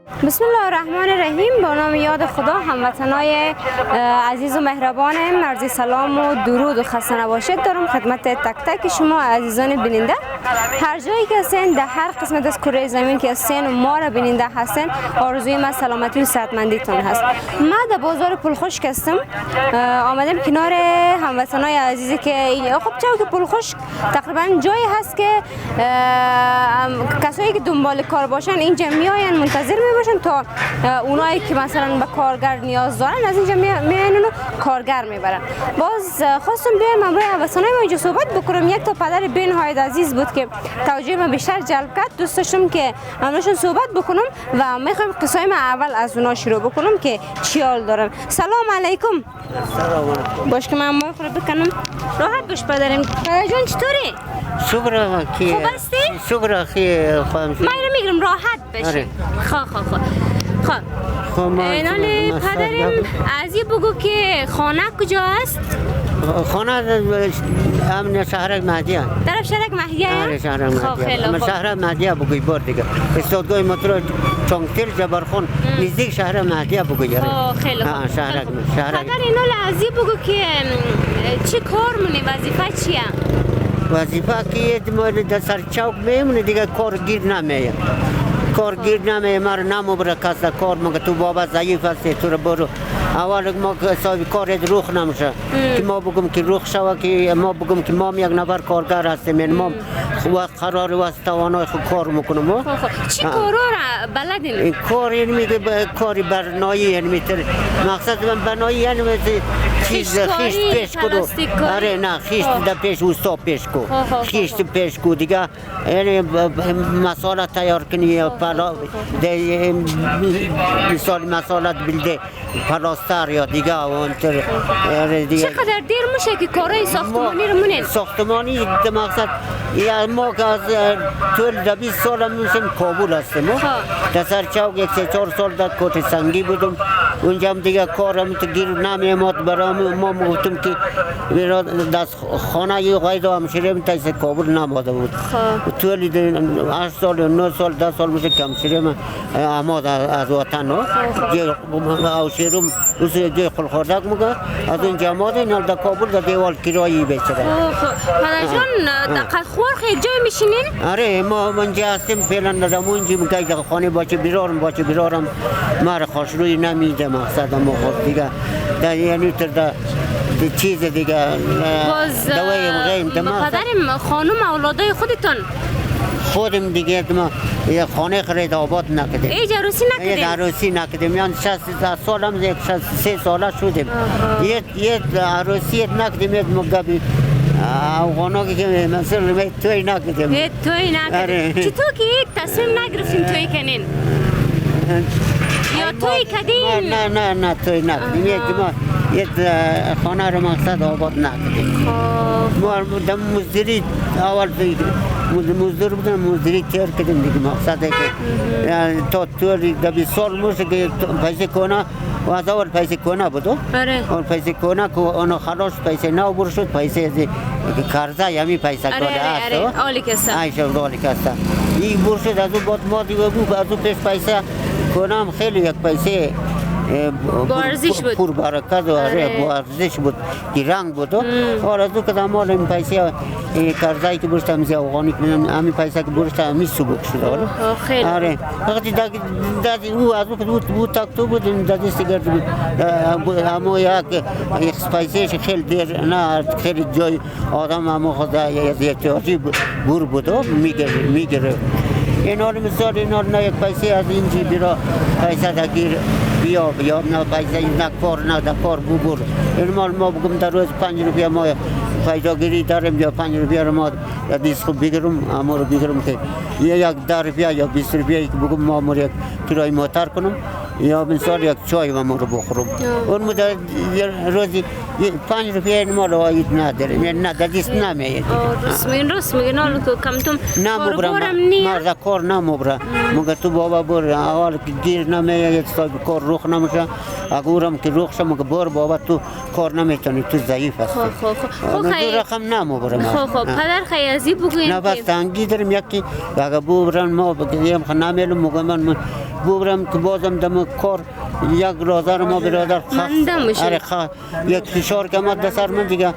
بسم الله الرحمن الرحیم. با نام یاد خدا، هموطنای عزیز و مهربانم، عرض سلام و درود و خسته نباشید دارم خدمت تک تک شما عزیزان بیننده هر جایی که هستین، در هر قسمت از کره زمین که هستین و ما را بیننده هستین. آرزوی من سلامتی و صحتمندیتون هست. من در بازار پلخشک هستم، آمدم کنار هموطنای عزیزی که خب چون که پلخشک تقریبا جایی هست که کسایی که دنبال کار باشن اینجا میاین منتظر میباشن تا اونایی که مثلا به کارگر نیاز دارن از اینجا میاین اونو کارگر میبرن. باز خواستم بیایم امروز هموطنای ما اینجا صحبت بکنم. یک تا پدر بین های عزیز بود که توجه ما بیشتر جلب کرد، دوست داشتم که امروزشون صحبت بکنم و میخوایم قصه ما اول از اونا شروع بکنم که چی حال دارن. سلام علیکم. سلام علیکم. باش که من ما خود بکنم راحت باش پدرم. پدر جان چطوری؟ شکر که خوب هستی؟ شکر که خواهم من رو میگیرم راحت بشی. خب اینالی پدرم ازی بگو که خانه کجا است؟ خانه امن شهر مهدیه. طرف شهر مهدیه؟ آره شهر مهدیه. شهر مهدیه بگوی بار دیگه. استادگاه مترو چونگتل جبرخون نزدیک شهر مهدیه بگوی. خیلی خوب. شهر. پدر اینالی ازی بگو که چی کار منی، وظیفه چیه؟ وظیفه که در سر چوک میمونه دیگه کارگیر نمیه. کارگیر نمیه مر نمبره کسا کار مگه تو بابا ضعیف هستی تو رو برو اول ما حساب کارت روخ نمیشه که ما بگم که روخ شوه که ما بگم که ما یک نفر کارگر هستیم یعنی ما وقت قرار واسه توانای خود کار میکنم. چی کارا را بلدین؟ کار یعنی میگه کاری برنایی یعنی میتر مقصد من بنایی یعنی چیز خیشت پیش کنو. آره نه خیشت در پیش اوستا پیش کو خیشت پیش کو دیگه یعنی مساله تیار کنی مثال مسالت بلده پلاستر یا دیگه اونتر چقدر دیر میشه که کارهای ساختمانی رو منین؟ ساختمانی مقصد یا ما که از طول 20 سال میشیم کابل هستیم در سر چوک 1-4 سال در کوت سنگی بودم اونجا هم دیگه کارم تو گیر نمیامد برام ما گفتم که دست خانه یه قایده همشیریم تا از کابل نماده بود طول 8 سال 9 سال 10 سال میشه که همشیریم آماد از وطن همشیرم روز جای خلخوردک مگه از اونجا آماده اینال در کابل در دیوال کرایی بیچره. پدر جان در خورخ یک جای میشینین؟ آره ما منجا هستیم فعلا در اونجا مگه خانه باشه بیرارم مار خوشروی نمیده مقصد ما خود دیگه در یعنی در چیز دیگه دوای مغیم پدرم خانم اولادای خودتون خودم دیگه ما یه خانه خرید آباد نکردیم. ایج عروسی نکردیم؟ ایج عروسی نکردیم یعنی 60 سالم 63 ساله شدیم. یه عروسی نکردیم یه مگبی افغانا که مثلا می توی نکردیم. توی نکردیم. چطور که تصمیم نگرفتیم توی کنین؟ یا توی کردین؟ نه توی نکردیم. یه خانه رو مقصد آباد نکردیم. ما در مزدوری اول مزدور بودن مزدوری تیر کردیم دیگه مقصد که تا طول 20 سال میشه که پیسه کنه و از اول پیسه کنه بودو اول پیسه کنه که اونو خلاص پیسه نو برو شد پیسه کارزه یمی پیسه کنه است آلی کسا آلی کسا این برو شد از اون بعد ما دیگه بود از اون پیش پیسه کنم خیلی یک پیسه با ارزش بود پر برکت و با ارزش بود که رنگ بود اور از اون که مال این پیسه کارزایی که برشت همیشه افغانی کنم همین پیسه که برشت همی سبک شد خیلی آره وقتی داد او از اون بود تاکتو بود دادستی کرد اما یک پیسهش خیلی دیر نه خیلی جای آدم اما خود احتیاجی بور بود میگره این حال مثال این حال نه یک پیسه از اینجی بیرا پیسه دگیر بیا نه پیسه نه کار ببر این مال ما بگم در روز 5 روپیه ما پیداگیری داریم یا 5 روپیه رو ما دیست خوب بگیرم اما رو بگیرم که یک 10 روپیه یا 20 روپیه که بگم ما یک کرای موتر کنم یا مثال یک چای و ما رو بخورم اون مدت روزی 5 روپیه ما رو آید نداره نه دست نمیاد راست میگن حالا که کمتم نمبرم مرد کار نمبرم مگر تو بابا بر اول که گیر نمیاد صاحب کار روخ نمیشه اگرم که روخ شم مگر بر بابا تو کار نمیتونی تو ضعیف هستی خب خیلی رقم نمبرم خب پدر خیلی بگوین نه بس تنگی دارم یکی اگه ببرن ما بگیم نمیلم مگم ببرم که بازم دم کار یک رازر ما برادر خاک یک فشار که ما دسر من دیگه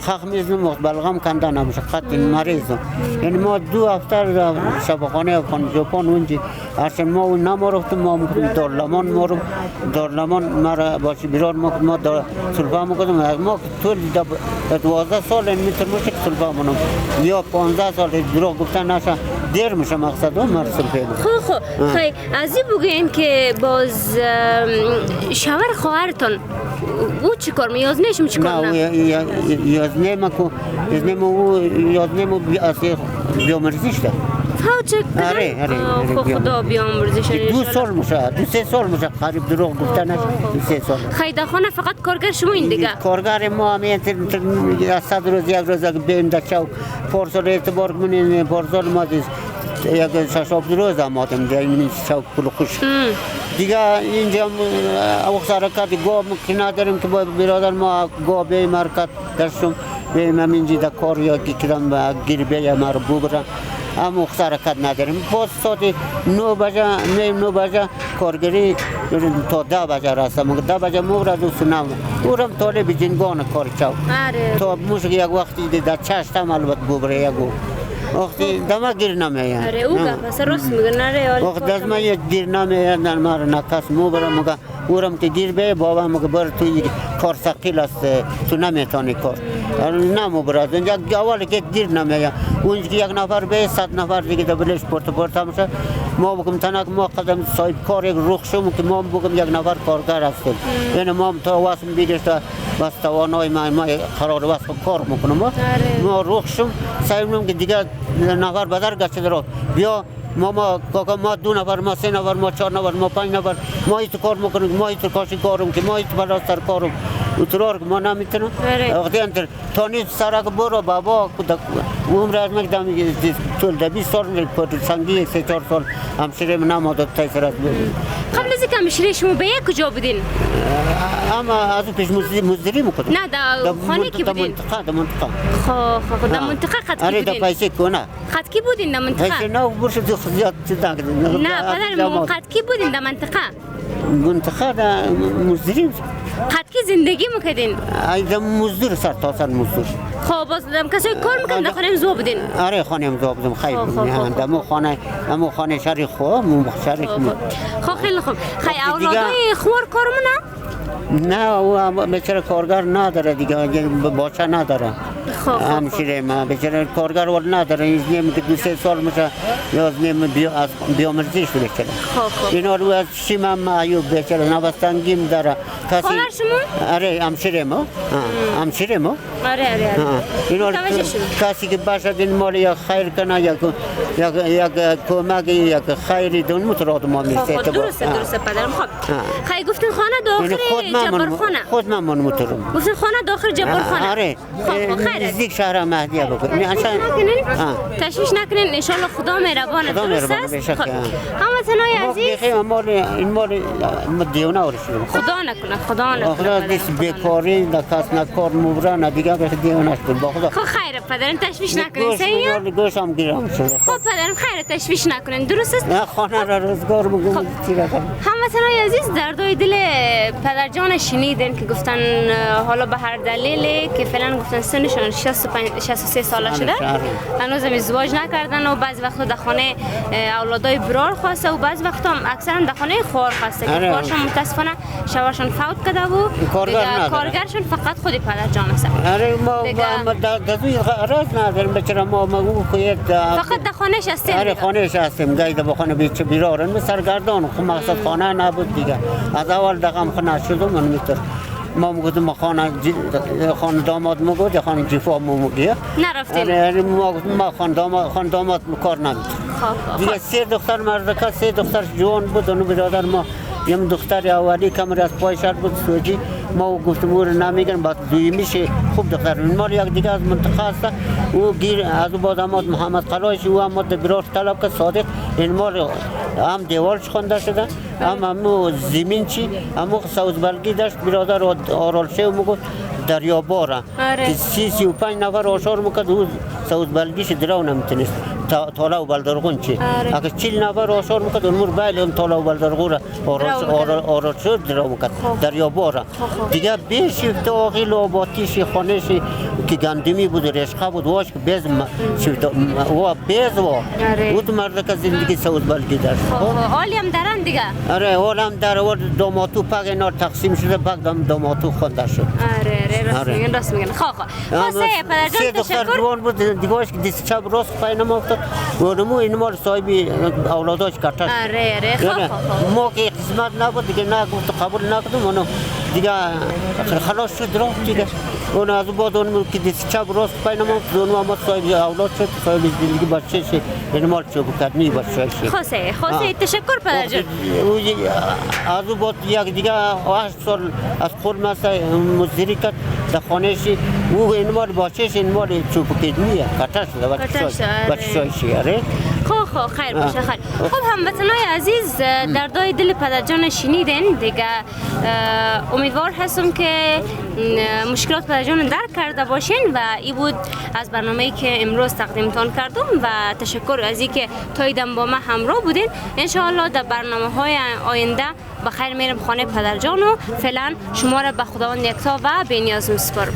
خاک میزنم بلغم کنده نمیشه خط مریضم یعنی ما 2 هفته شبخانه ژاپن اونجا هرچند ما نما رفتم ما دارلمان مرا باشی بیرار ما سلفا میکنم ما طول 12 سال میتونم که سلفا منم یا 15 سال دروغ گفتن نشه دیر میشه مقصد ما سلفا خیلی از این بگوین که باز شوهر خواهرتان او چی کار می یازنهشم چی کار نه یازنه ما کو یازنه ما بیامرزیش ده چه خدا بیامرزیش 2 سال میشه 2-3 سال میشه قریب دروغ گفتن 2-3 سال خیلی خانه فقط کارگر شما این دیگه کارگر ما همین 100 روز یک روز بین دچاو پارسال اعتبار کنین پارسال ما یک 6 روز آمدم دیگه این شاو پول خوش دیگه اینجا وقت گاو که نداریم که برادر ما گاو به مرکز داشتم به من اینجا کار یا کردم گریبه ما رو ببرن اما وقت حرکت نداریم باز ساعت 9 بجه کارگری تا 10 بجه رسم 10 بجه مورد و سنم اورم طالب جنگان کار چاو تا موشک یک وقتی در چشتم البته ببره یکو وقتی دما گیر نمیاد اره او پس راست میگن اره وقت دما یک گیر نمیاد نمار نکاس مو برم مگه اورم که گیر به بابا مگه بر توی کار ثقیل است تو نمیتونی کار نمو براد یک اول که گیر نمیاد اونجا یک نفر به 100 نفر دیگه دبلش پورت میشه ما بگم تنک ما قدم صاحب کار یک رخ شوم که ما بگم یک نفر کارگر هستیم یعنی ما تا واسم بیرش بس توانای ما قرار واسه کار میکنم ما رخ شوم سعی که دیگه نفر بدر گشته درات بیا ما کاکا ما 2 نفر ما 3 نفر ما 4 نفر ما 5 نفر ما ایت کار میکنیم ما ایت کاشی کارم که ما ایت بلاستر کارم اترار ما نمیتونم وقتی انتر تانی سرک برو بابا عمر از مقدم طول 20 سال پت سنگی 3-4 سال همشیره نماداد تای سرک بود قبل از اینکه همشیره شما به یک کجا بودین اما از پیش مزدوری میکنم نه در خانه کی بودین در منطقه خب در منطقه خط کی آره در بودین پیسه کنه خط کی بودین در منطقه نه برش زیاد نه پدر خط کی بودین در منطقه در مزدوری خط کی زندگی میکردین ایده مزدور سر تا سر مزدور خب باز کسی کار میکنن در خانه زو بودین آره خانه زو بودم خیلی دمو خانه شریک خو شریک خب خیلی خوب خیلی اولادای خوار کارمونه نه او بیچاره کارگر نداره دیگه باچه نداره همشیره ما بیچاره کارگر ول نداره این که 2-3 سال میشه یا نیم بیامرزیش بیچاره اینا رو از شیمم معیوب بیچاره نوستنگیم داره خانه شما آره همشیره ما آره اینا کسی که باشه این مال یا خیر کنه یا کمک یا خیری دون متراد ما میشه درسته پدرم خب خیلی گفتن خانه داخل جبارخانه خود من مترم گفتن خانه داخل جبارخانه آره نزدیک شهر مهدیه بکنیم تشویش نکنین ان شاء الله خدا مهربانه درست است اما تنای عزیز این مال دیونه ورشیم خدا نکنه دست بیکاری دکاس نکار مبران دیگه به دیونه است با خدا خب خیر پدرم تشویش نکنین سیا گوشم گیرم شده خب پدرم خیر تشویش نکنین درست است نه خانه را روزگار میگم هموطنای عزیز دردای دل پدر جان شنیدین که گفتن حالا به هر دلیلی که فعلا گفتن سنشون 63 ساله شده هنوز ازدواج نکردن و بعضی وقتا در خانه اولادای برار خواسته و بعضی وقتا هم اکثرا در خانه خوار خواسته که خوارشون متاسفانه شوهرشون فوت کرده و کارگرشون فقط خود پدر جان است. آره ما دادوی راز نداریم بچه ما فقط در خانهش هستیم. آره خانهش هستیم گاهی در خانه بیچه بیرارن به سرگردان خب مقصد خانه نبود دیگه از اول دقم خانه شدم من میتر ما میگفتم ما خانه داماد میگفت یا خانه جیفا میگه نرفتیم ما خانه داماد کار نمیتر دیگه 3 دختر مردکه 3 دختر جوان بود اونو برادر ما یم دختر اولی کمر از پای شد بود سوجی ما گفتم او نمیگن بعد دویمیش خوب دختر ما یک دیگه از منطقه است او گیر از بعد محمد قلایش او هم برار طلب که صادق این ما هم دیوارش خونده شده هم زمین چی هم سوز بلگی داشت برادر آرالشه و مگفت دریاباره که 35 نفر آشار میکرد او سوز بلگیش درو نمیتونست تالا و بلدرغون چی اگه 40 نفر آشار میکرد اون مور بایل هم تالا و بلدرغون آرالشه درو میکرد دریاباره دیگه بیشی تاغیل و باتیشی خانهشی که گندمی بود رشقه بود واش که بیز و بیز و بود مرد که زندگی سوز بلگی داشت حالی هم درن دیگه آره حالم در آورد داماتو پاک اینا تقسیم شده پاک داماتو خونده شد آره راست میگن خاصه پدرجان تشکر جوان بود دیگهش که دست چپ راست پایین افتاد ونمو این مال صاحبی اولاداش کتش آره ما که قسمت نبود دیگه نه گفت قبول نکردم اونو دیگه خلاص شد رفت دیگه اون از بعد اون که دست چپ راست پایین افتاد اون ما صاحبی اولاد شد صاحبی زندگی بچه شد این مال چوب کردنی بچه شد خاصه تشکر پدرجان از بعد یک دیگه 8 سال از خود مثلا مزدوری کرد در خانه‌شی او این مال بچه‌ش این مال چوب کردنیه کتش بچه شیاره خیر باشه خیر خب هموطنای عزیز دردای دل پدرجان شنیدین دیگه امیدوار هستم که مشکلات پدرجان درک کرده باشین و این بود از برنامه‌ای که امروز تقدیمتان کردم و تشکر از اینکه تا دم با من همراه بودین ان شاء الله در برنامه‌های آینده بخیر میرم خانه پدرجان و فعلا شما را به خداوند یکتا و بی‌نیاز میسپارم.